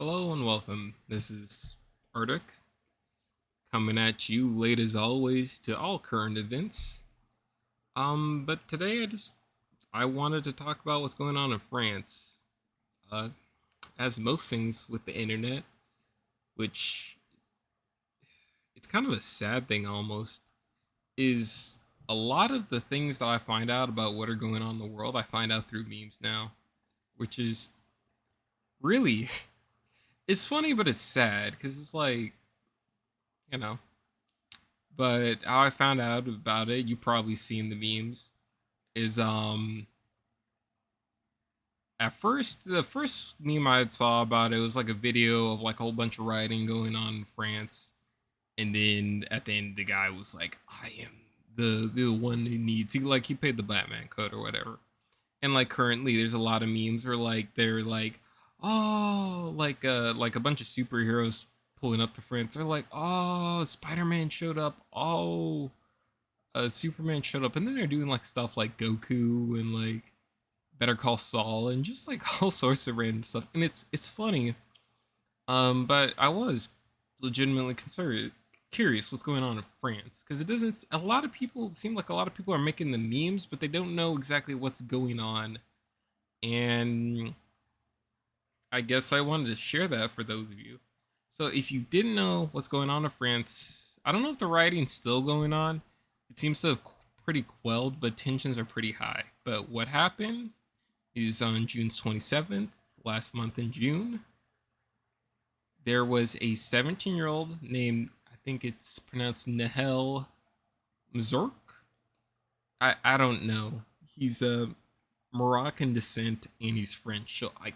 Hello and welcome. This is Arctic coming at you late as always to all current events. But today I wanted to talk about what's going on in France. Uh, as most things with the internet, which it's kind of a sad thing almost, is a lot of the things that I find out about what are going on in the world, I find out through memes now, which is really it's funny but it's sad because it's like you know But how I found out about it, you probably seen the memes, is at first the first meme I had saw about it was like a video of like a whole bunch of rioting going on in France. And then at the end the guy was like, I am the one who needs he paid the Batman code or whatever. And like currently there's a lot of memes where like they're like, oh, like a bunch of superheroes pulling up to France. They're like, oh, Spider-Man showed up. Oh, Superman showed up, and then they're doing like stuff like Goku and like Better Call Saul and just like all sorts of random stuff, and it's funny. But I was legitimately concerned, curious what's going on in France because it doesn't. A lot of people seem like a lot of people are making the memes, but they don't know exactly what's going on, and I guess I wanted to share that for those of you. So if you didn't know what's going on in France, I don't know if the rioting's still going on. It seems to have pretty quelled, but tensions are pretty high. But what happened is on June 27th, last month in June, there was a 17-year-old named, I think it's pronounced Nahel Mzork. I don't know. He's a Moroccan descent and he's French, so I,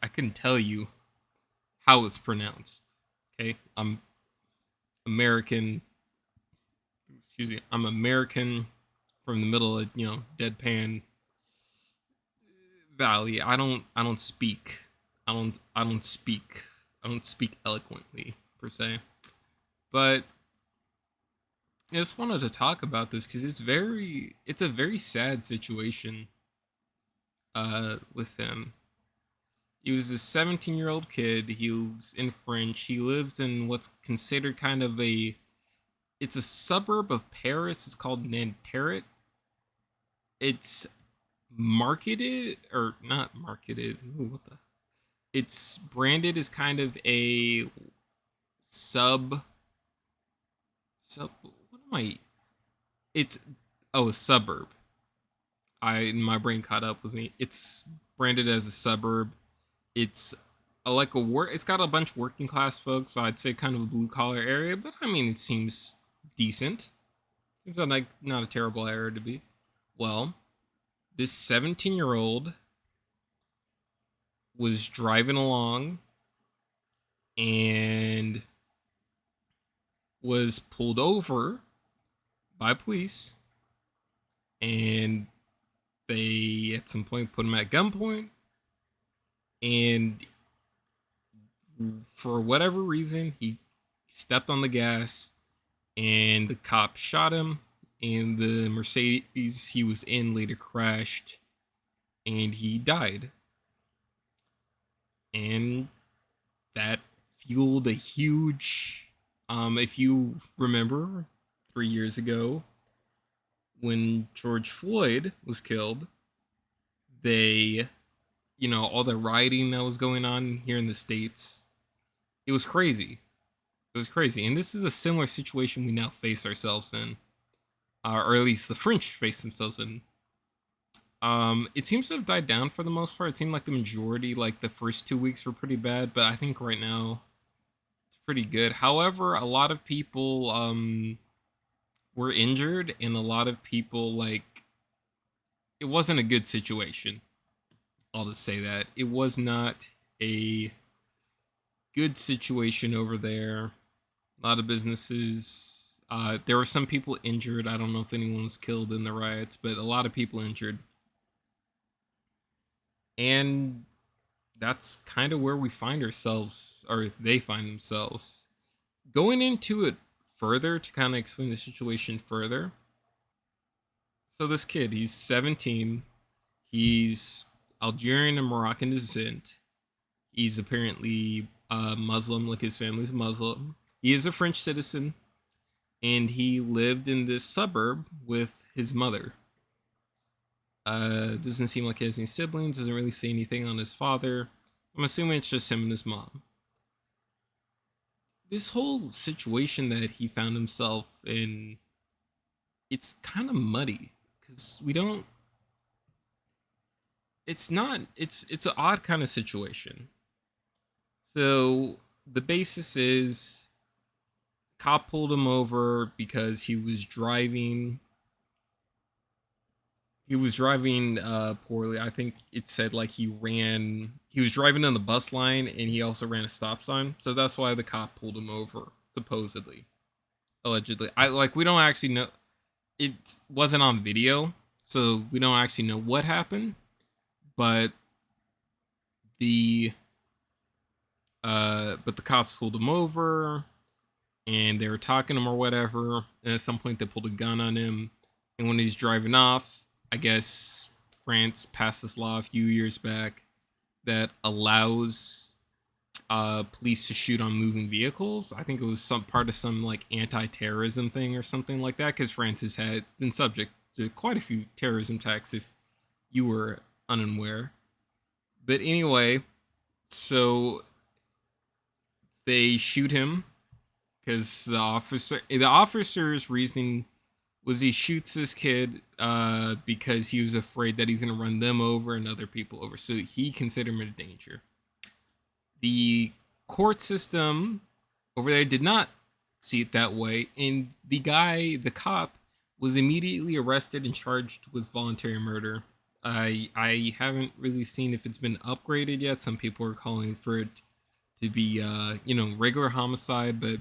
I couldn't tell you how it's pronounced. Okay, I'm American. Excuse me. I'm American from the middle of deadpan valley. I don't speak. I don't speak. I don't speak eloquently per se. But I just wanted to talk about this because it's a very sad situation with him. He was a 17-year-old kid. He was in French. He lived in what's considered kind of a it's a suburb of Paris. It's called Nanterre. It's marketed or not marketed. Ooh, what the? It's branded as kind of a sub sub. What am I? It's a suburb. My brain caught up with me. It's branded as a suburb. It's like a work. It's got a bunch of working class folks, so I'd say kind of a blue collar area. But I mean, it seems decent. Seems like not a terrible area to be. Well, this 17-year-old was driving along and was pulled over by police, and they at some point put him at gunpoint, and for whatever reason he stepped on the gas and the cop shot him, and the Mercedes he was in later crashed and he died. And that fueled a huge if you remember 3 years ago when George Floyd was killed, they all the rioting that was going on here in the States, it was crazy. It was crazy. And this is a similar situation we now face ourselves in, or at least the French face themselves in. It seems to have died down for the most part. It seemed like the majority, like the first 2 weeks were pretty bad, but I think right now it's pretty good. However, a lot of people were injured, and a lot of people like it wasn't a good situation. I'll just say that it was not a good situation over there. A lot of businesses. There were some people injured. I don't know if anyone was killed in the riots, but a lot of people injured. And that's kind of where we find ourselves, or they find themselves. Going into it further to kind of explain the situation further. So, this kid, he's 17. He's Algerian and Moroccan descent. He's apparently Muslim, like his family's Muslim. He is a French citizen, and he lived in this suburb with his mother. Doesn't seem like he has any siblings. Doesn't really say anything on his father. I'm assuming it's just him and his mom. This whole situation that he found himself in, it's kind of muddy because we don't. It's not. It's an odd kind of situation. So the basis is cop pulled him over because he was driving poorly. I think it said like he was driving on the bus line and he also ran a stop sign. So that's why the cop pulled him over, supposedly. Allegedly. We don't actually know, it wasn't on video, so we don't actually know what happened, but the the cops pulled him over and they were talking to him or whatever, and at some point they pulled a gun on him, and when he's driving off, I guess France passed this law a few years back that allows police to shoot on moving vehicles. I think it was some part of some like anti-terrorism thing or something like that, because France has been subject to quite a few terrorism attacks, if you were unaware. But anyway, so they shoot him because the officer's reasoning was he shoots this kid because he was afraid that he's going to run them over and other people over. So he considered him a danger. The court system over there did not see it that way, and the cop, was immediately arrested and charged with voluntary murder. I haven't really seen if it's been upgraded yet. Some people are calling for it to be regular homicide, but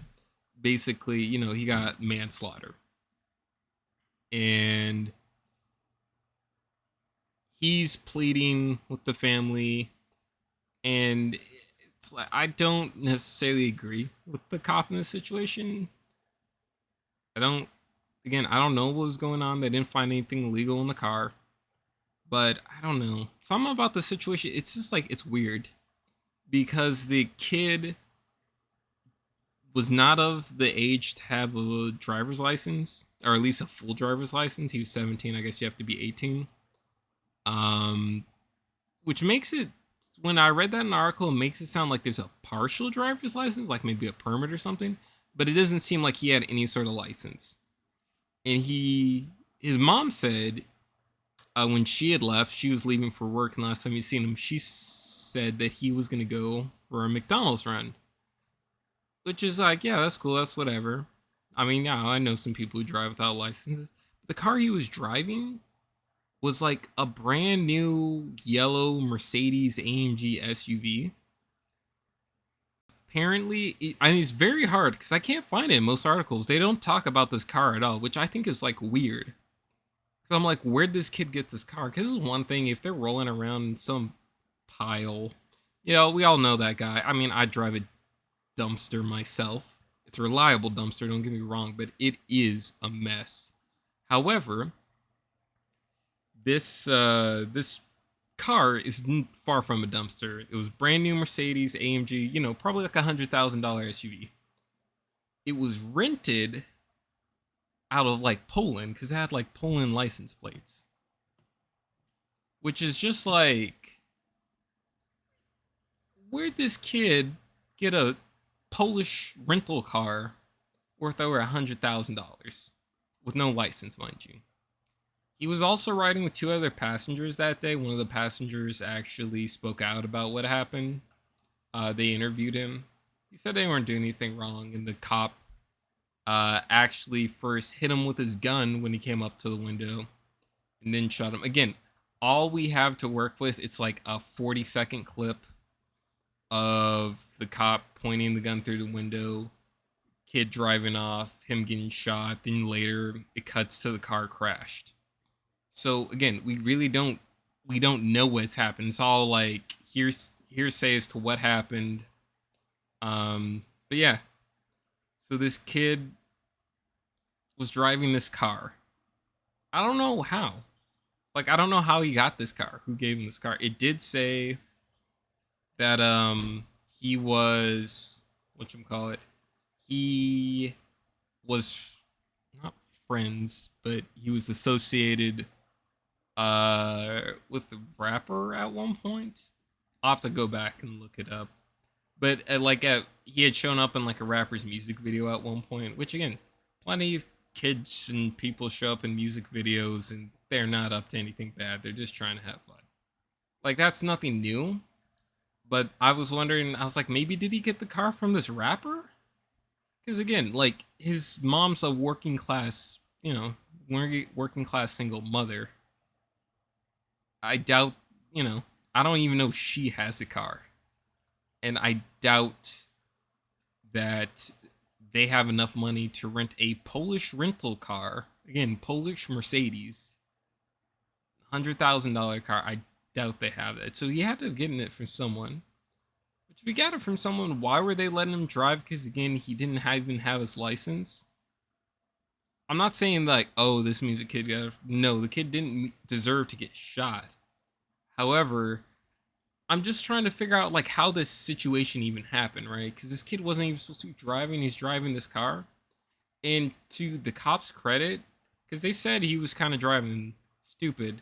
basically, he got manslaughter. And he's pleading with the family, and it's like I don't necessarily agree with the cop in this situation. I don't I don't know what was going on. They didn't find anything illegal in the car. But I don't know. Something about the situation, it's just like it's weird because the kid was not of the age to have a driver's license, or at least a full driver's license. He was 17. I guess you have to be 18. Um, which makes it, when I read that in an article, it makes it sound like there's a partial driver's license, like maybe a permit or something. But it doesn't seem like he had any sort of license. And his mom said when she had left, she was leaving for work, and last time you seen him, she said that he was gonna go for a McDonald's run, which is like, yeah, that's cool, that's whatever. I mean, yeah, I know some people who drive without licenses. The car he was driving was like a brand new yellow Mercedes AMG SUV. Apparently, it's very hard because I can't find it in most articles. They don't talk about this car at all, which I think is like weird. Because I'm like, where'd this kid get this car? Because this is one thing, if they're rolling around in some pile, we all know that guy. I mean, I drive a dumpster myself. It's a reliable dumpster, don't get me wrong, but it is a mess. However, this car is far from a dumpster. It was brand new Mercedes AMG, probably like $100,000 SUV. It was rented out of like Poland because it had like Poland license plates, which is just like, where'd this kid get a Polish rental car worth over $100,000 with no license, mind you? He was also riding with two other passengers that day. One of the passengers actually spoke out about what happened. They interviewed him. He said they weren't doing anything wrong, and the cop actually first hit him with his gun when he came up to the window, and then shot him. Again, all we have to work with, it's like a 40-second clip of the cop pointing the gun through the window, kid driving off, him getting shot, then later it cuts to the car crashed. So again, we don't know what's happened. It's all like hearsay as to what happened. But yeah. So this kid was driving this car. I don't know how. Like, I don't know how he got this car. Who gave him this car? It did say that he was what you call it. He was not friends, but he was associated with the rapper at one point. I'll have to go back and look it up. But he had shown up in like a rapper's music video at one point, which again, plenty of kids and people show up in music videos and they're not up to anything bad. They're just trying to have fun. Like that's nothing new. But I was wondering, I was like, maybe did he get the car from this rapper? Because again, like his mom's a working class, working class single mother. I doubt, I don't even know if she has a car. And I doubt that they have enough money to rent a Polish rental car. Again, Polish Mercedes, $100,000 car. I doubt they have that. So he had to have gotten it from someone. But if he got it from someone, why were they letting him drive? Because again, he didn't even have his license. I'm not saying like, oh, this means the kid got. No, the kid didn't deserve to get shot. However, I'm just trying to figure out like how this situation even happened, right? Because this kid wasn't even supposed to be driving. He's driving this car, and to the cops' credit, because they said he was kind of driving stupid,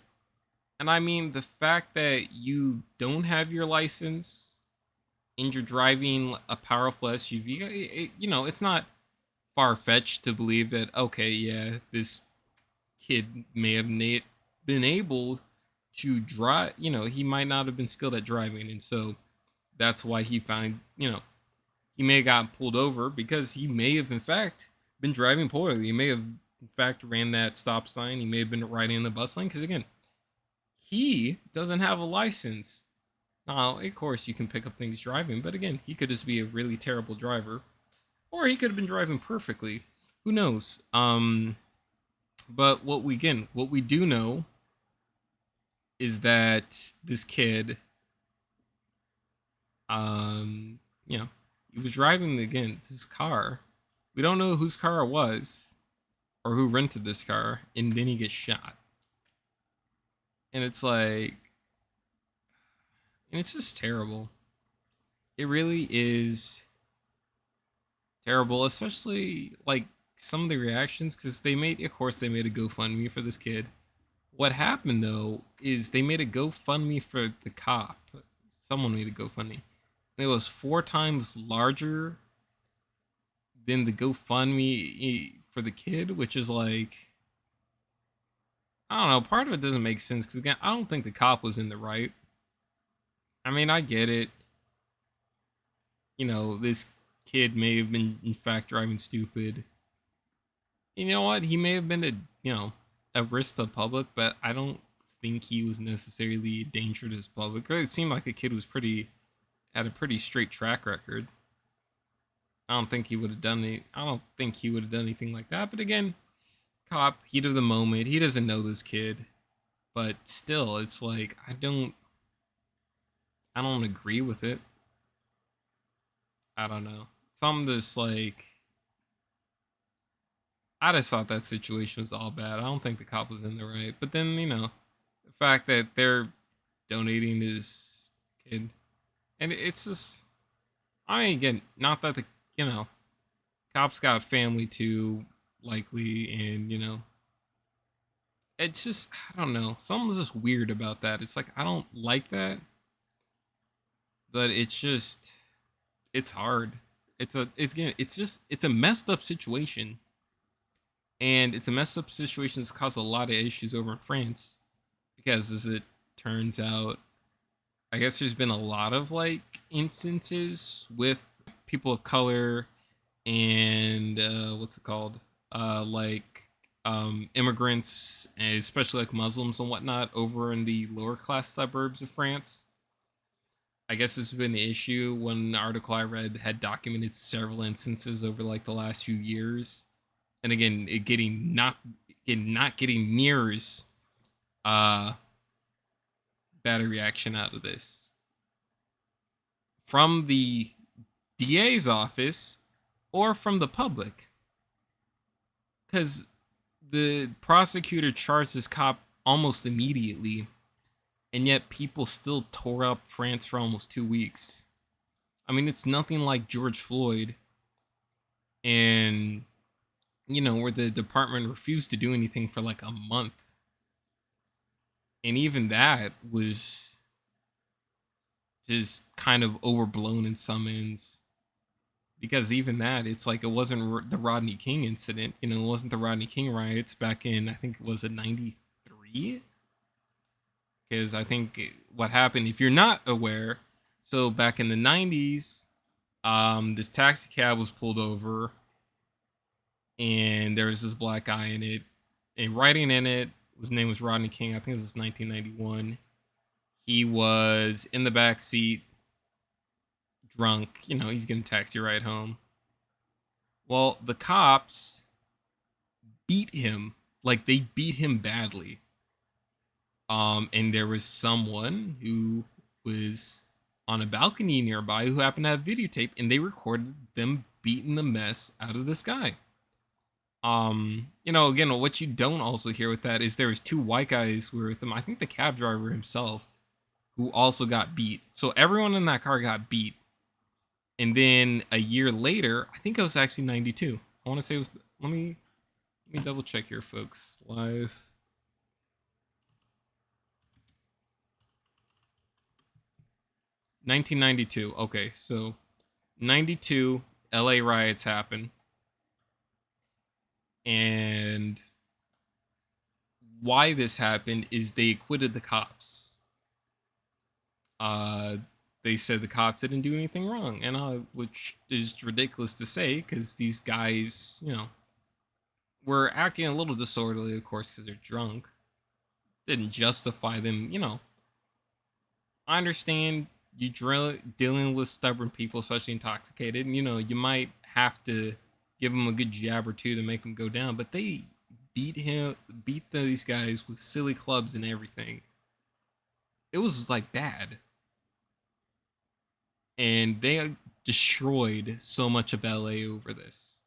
and I mean the fact that you don't have your license and you're driving a powerful SUV, it's not far fetched to believe that okay, yeah, this kid may have been able to drive. He might not have been skilled at driving, and so that's why he found. He may have gotten pulled over because he may have in fact been driving poorly. He may have in fact ran that stop sign. He may have been riding the bus lane because again, he doesn't have a license. Now, of course, you can pick up things driving, but again, he could just be a really terrible driver, or he could have been driving perfectly. Who knows? But what we do know is that this kid, um, he was driving again his car. We don't know whose car it was or who rented this car, and then he gets shot. And it's like, and it's just terrible. It really is terrible, especially like some of the reactions because of course, they made a GoFundMe for this kid. What happened though is they made a GoFundMe for the cop. Someone made a GoFundMe. And it was 4 times larger than the GoFundMe for the kid, which is like, I don't know. Part of it doesn't make sense because again, I don't think the cop was in the right. I mean, I get it. This kid may have been in fact driving stupid. You know what? He may have been a risk to the public, but I don't think he was necessarily a danger to his public. It seemed like the kid was had a pretty straight track record. I don't think he would have done anything like that. But again, cop, heat of the moment. He doesn't know this kid, but still, it's like I don't agree with it. I don't know. Some just like I just thought that situation was all bad. I don't think the cop was in the right. But then, the fact that they're donating to this kid. And it's just, I mean, again, not that cops got family too, likely. And, it's just, I don't know. Something's just weird about that. It's like, I don't like that. But it's hard. It's a messed up situation, and it's a messed up situation that's caused a lot of issues over in France because, as it turns out, I guess there's been a lot of like instances with people of color and what's it called, immigrants, especially like Muslims and whatnot, over in the lower class suburbs of France. I guess this has been an issue. One article I read had documented several instances over like the last few years, and again, not getting near as bad a reaction out of this from the DA's office or from the public, because the prosecutor charged this cop almost immediately, and yet people still tore up France for almost 2 weeks. I mean, it's nothing like George Floyd, and where the department refused to do anything for like a month, and even that was just kind of overblown in some ends. Because even that, it's like it wasn't the Rodney King incident. It wasn't the Rodney King riots back in, I think it was in '93. Because I think what happened, if you're not aware, so back in the '90s, this taxi cab was pulled over, and there was this black guy in it, and writing in it, his name was Rodney King. I think it was 1991. He was in the back seat, drunk. He's getting a taxi ride home. Well, the cops beat him, like they beat him badly. And there was someone who was on a balcony nearby who happened to have videotape, and they recorded them beating the mess out of this guy. Again, what you don't also hear with that is there was two white guys who were with him. I think the cab driver himself, who also got beat. So everyone in that car got beat. And then a year later, I think it was actually '92. I want to say it was. Let me double check here, folks. Live. 1992. Okay, so 92 LA riots happen. And why this happened is they acquitted the cops. They said the cops didn't do anything wrong, and which is ridiculous to say because these guys, were acting a little disorderly, of course, because they're drunk. Didn't justify them, I understand you dealing with stubborn people, especially intoxicated, and you might have to give them a good jab or two to make them go down, but they beat these guys with silly clubs and everything. It was like bad. And they destroyed so much of LA over this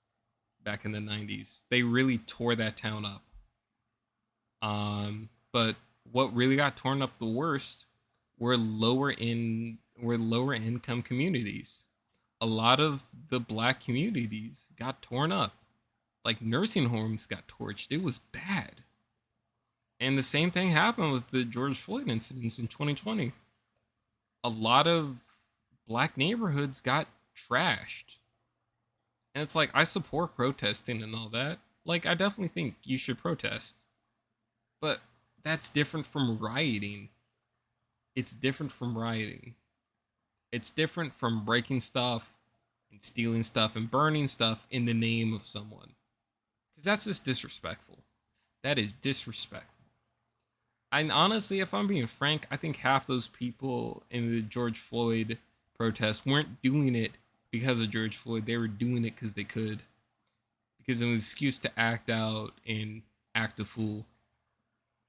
back in the '90s. They really tore that town up. But what really got torn up the worst were lower income communities. A lot of the black communities got torn up. Like nursing homes got torched. It was bad. And the same thing happened with the George Floyd incidents in 2020. A lot of black neighborhoods got trashed. And it's like, I support protesting and all that. Like, I definitely think you should protest. But that's different from rioting. It's different from rioting. It's different from breaking stuff and stealing stuff and burning stuff in the name of someone. Because that's just disrespectful. That is disrespectful. And honestly, if I'm being frank, I think half those people in the George Floyd protests weren't doing it because of George Floyd. They were doing it because they could. Because it was an excuse to act out and act a fool.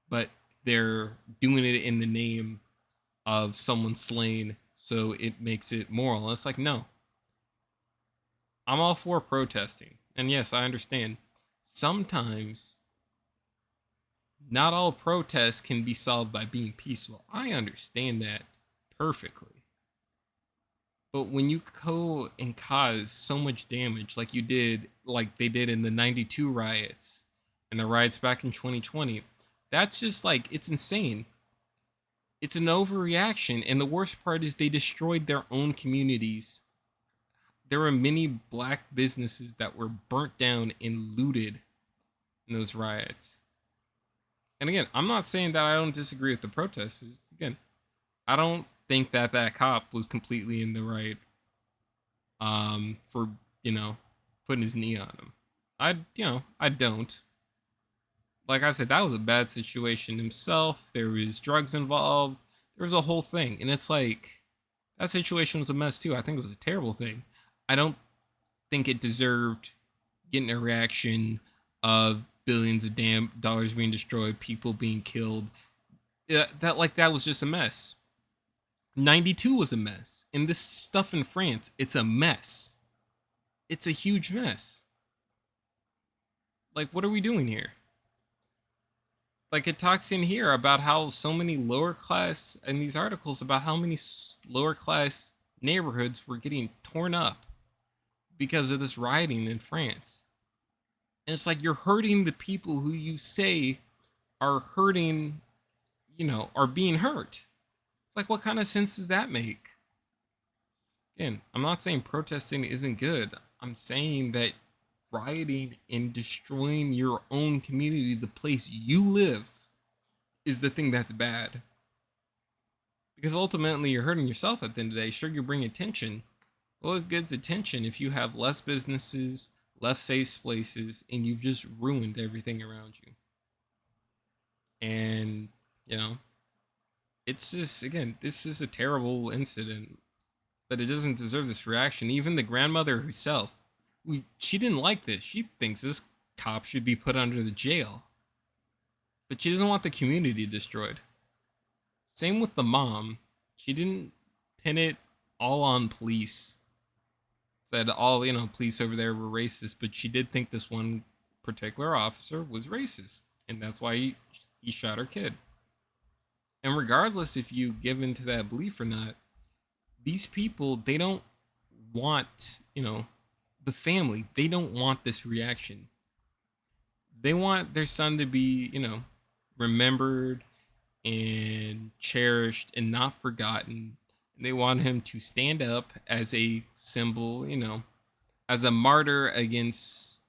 But they're doing it in the name of someone slain, so it makes it moral. And it's like, no. I'm all for protesting. And yes, I understand. Sometimes not all protests can be solved by being peaceful. I understand that perfectly. But when you go and cause so much damage like they did in the '92 riots and the riots back in 2020, that's just like, it's insane. It's an overreaction. And the worst part is they destroyed their own communities. There were many black businesses that were burnt down and looted in those riots. And again, I'm not saying that I don't disagree with the protesters. Again, I don't think that cop was completely in the right for, putting his knee on him. I don't. Like I said, that was a bad situation himself. There was drugs involved. There was a whole thing. And it's like, that situation was a mess too. I think it was a terrible thing. I don't think it deserved getting a reaction of billions of dollars being destroyed, people being killed. That was just a mess. '92 was a mess. And this stuff in France, it's a mess. It's a huge mess. Like, what are we doing here? Like it talks in here about how so many lower class in these articles about how many lower class neighborhoods were getting torn up because of this rioting in France. And it's like you're hurting the people who you say are hurting, are being hurt. It's like, what kind of sense does that make? Again, I'm not saying protesting isn't good. I'm saying that rioting and destroying your own community, the place you live, is the thing that's bad. Because ultimately, you're hurting yourself at the end of the day. Sure, you bring attention. Well, it gets attention if you have less businesses, less safe places, and you've just ruined everything around you. And, you know, it's just, again, this is a terrible incident, but it doesn't deserve this reaction. Even the grandmother herself, she didn't like this. She thinks this cop should be put under the jail, but she doesn't want the community destroyed. Same with the mom. She didn't pin it all on police. Said all, police over there were racist, but she did think this one particular officer was racist, and that's why he shot her kid. And regardless if you give into that belief or not, these people, they don't want, the family, they don't want this reaction. They want their son to be, remembered and cherished and not forgotten. And they want him to stand up as a symbol, as a martyr against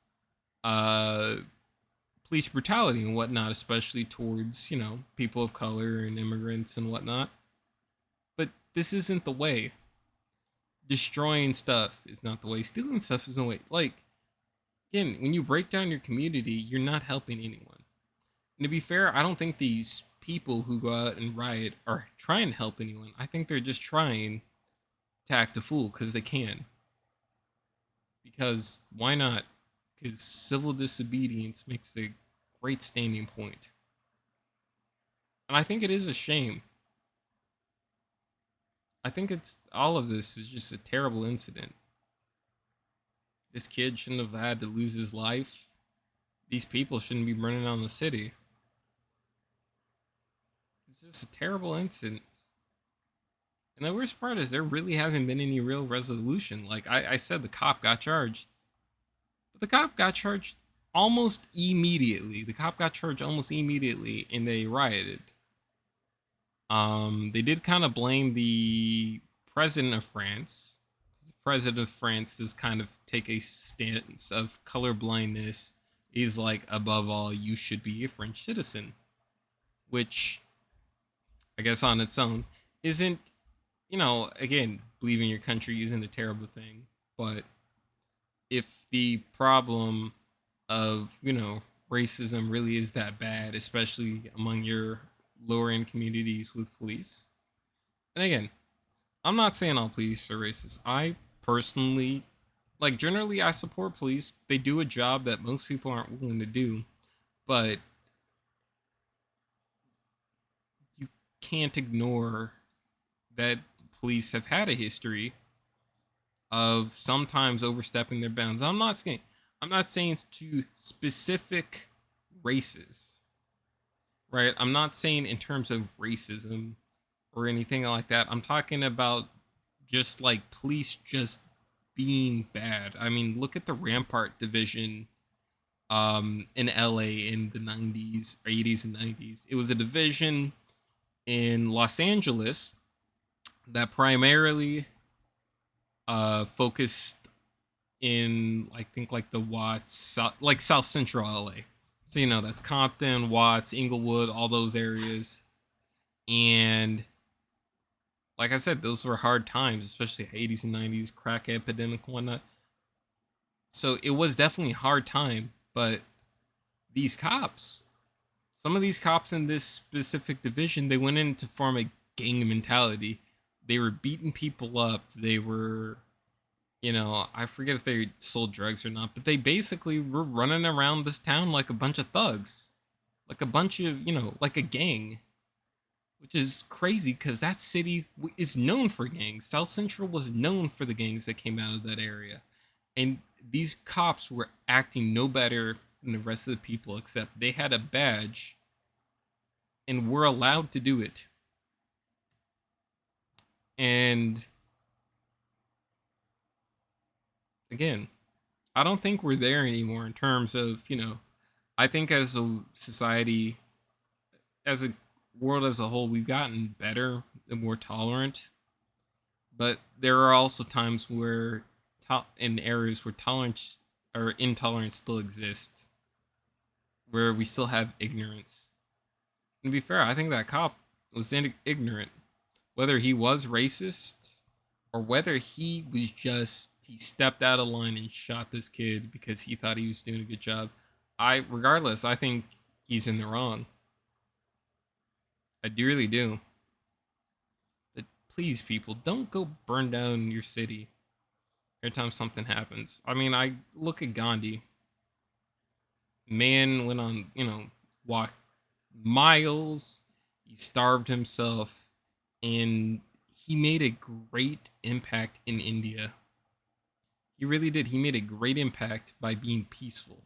police brutality and whatnot, especially towards, people of color and immigrants and whatnot. But this isn't the way. Destroying stuff is not the way. Stealing stuff is the way. Like, again, when you break down your community, you're not helping anyone. And to be fair, I don't think these people who go out and riot are trying to help anyone. I think they're just trying to act a fool because they can. Because why not? Because civil disobedience makes a great standing point. And I think it is a shame. I think it's all of this is just a terrible incident. This kid shouldn't have had to lose his life. These people shouldn't be burning down the city. It's just a terrible incident. And the worst part is there really hasn't been any real resolution. Like I said, the cop got charged. But the cop got charged almost immediately. The cop got charged almost immediately and they rioted. They did kind of blame the president of France. The president of France does kind of take a stance of colorblindness. He's like, above all, you should be a French citizen. Which, I guess on its own, isn't, again, believing your country isn't a terrible thing. But if the problem of, racism really is that bad, especially among your lower end communities with police. And again, I'm not saying all police are racist. I personally, generally, I support police. They do a job that most people aren't willing to do. But you can't ignore that police have had a history of sometimes overstepping their bounds. I'm not saying it's to specific races, right? I'm not saying in terms of racism or anything like that. I'm talking about just like police just being bad. I mean, look at the Rampart division in LA in the 90s, 80s and 90s. It was a division in Los Angeles that primarily focused in, I think, like the Watts, like South Central LA. So, that's Compton, Watts, Inglewood, all those areas. And like I said, those were hard times, especially 80s and 90s, crack epidemic and whatnot. So it was definitely a hard time. But these cops, some of these cops in this specific division, they went in to form a gang mentality. They were beating people up. They were, I forget if they sold drugs or not, but they basically were running around this town like a bunch of thugs, like a bunch of, like a gang, which is crazy because that city is known for gangs. South Central was known for the gangs that came out of that area. And these cops were acting no better than the rest of the people, except they had a badge and we're allowed to do it. And again, I don't think we're there anymore in terms of, I think as a society, as a world as a whole, we've gotten better and more tolerant. But there are also times where, in areas where tolerance or intolerance still exists, where we still have ignorance. And to be fair, I think that cop was ignorant. Whether he was racist or whether he stepped out of line and shot this kid because he thought he was doing a good job. Regardless, I think he's in the wrong. I really do. But please, people, don't go burn down your city every time something happens. I mean, I look at Gandhi. Man went on, walked miles. He starved himself, and he made a great impact in India. He really did. He made a great impact by being peaceful.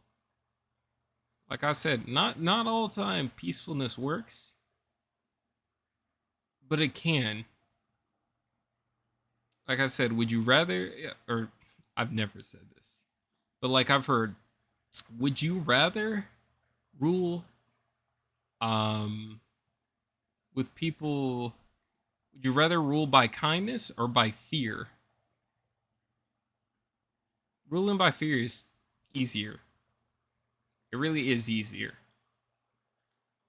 Like I said, not all the time peacefulness works, but it can. Like I said, would you rather, or I've never said this, but like I've heard, would you rather rule um with people, would you rather rule by kindness or by fear? Ruling by fear is easier. It really is easier.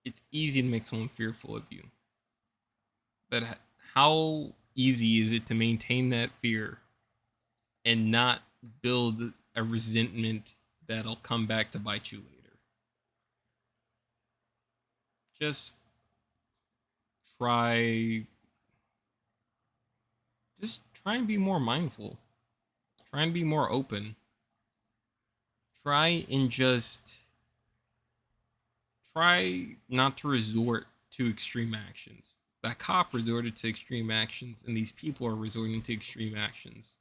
It's easy to make someone fearful of you. But how easy is it to maintain that fear and not build a resentment that'll come back to bite you later? Just try try and be more mindful. Try and be more open. Try and just try not to resort to extreme actions. That cop resorted to extreme actions, and these people are resorting to extreme actions.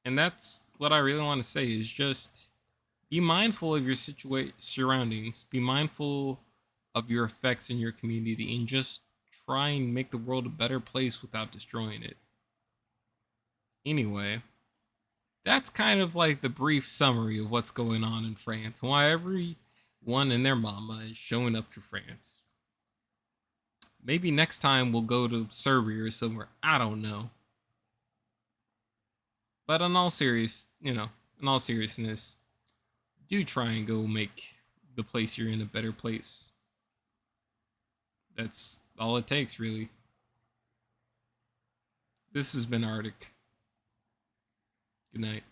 And that's what I really want to say is just be mindful of your surroundings, be mindful of your effects in your community, and just try and make the world a better place without destroying it. Anyway, that's kind of like the brief summary of what's going on in France, why everyone and their mama is showing up to France. Maybe next time we'll go to Serbia or somewhere. I don't know. But in all seriousness, do try and go make the place you're in a better place. That's all it takes, really. This has been Arctic. Good night.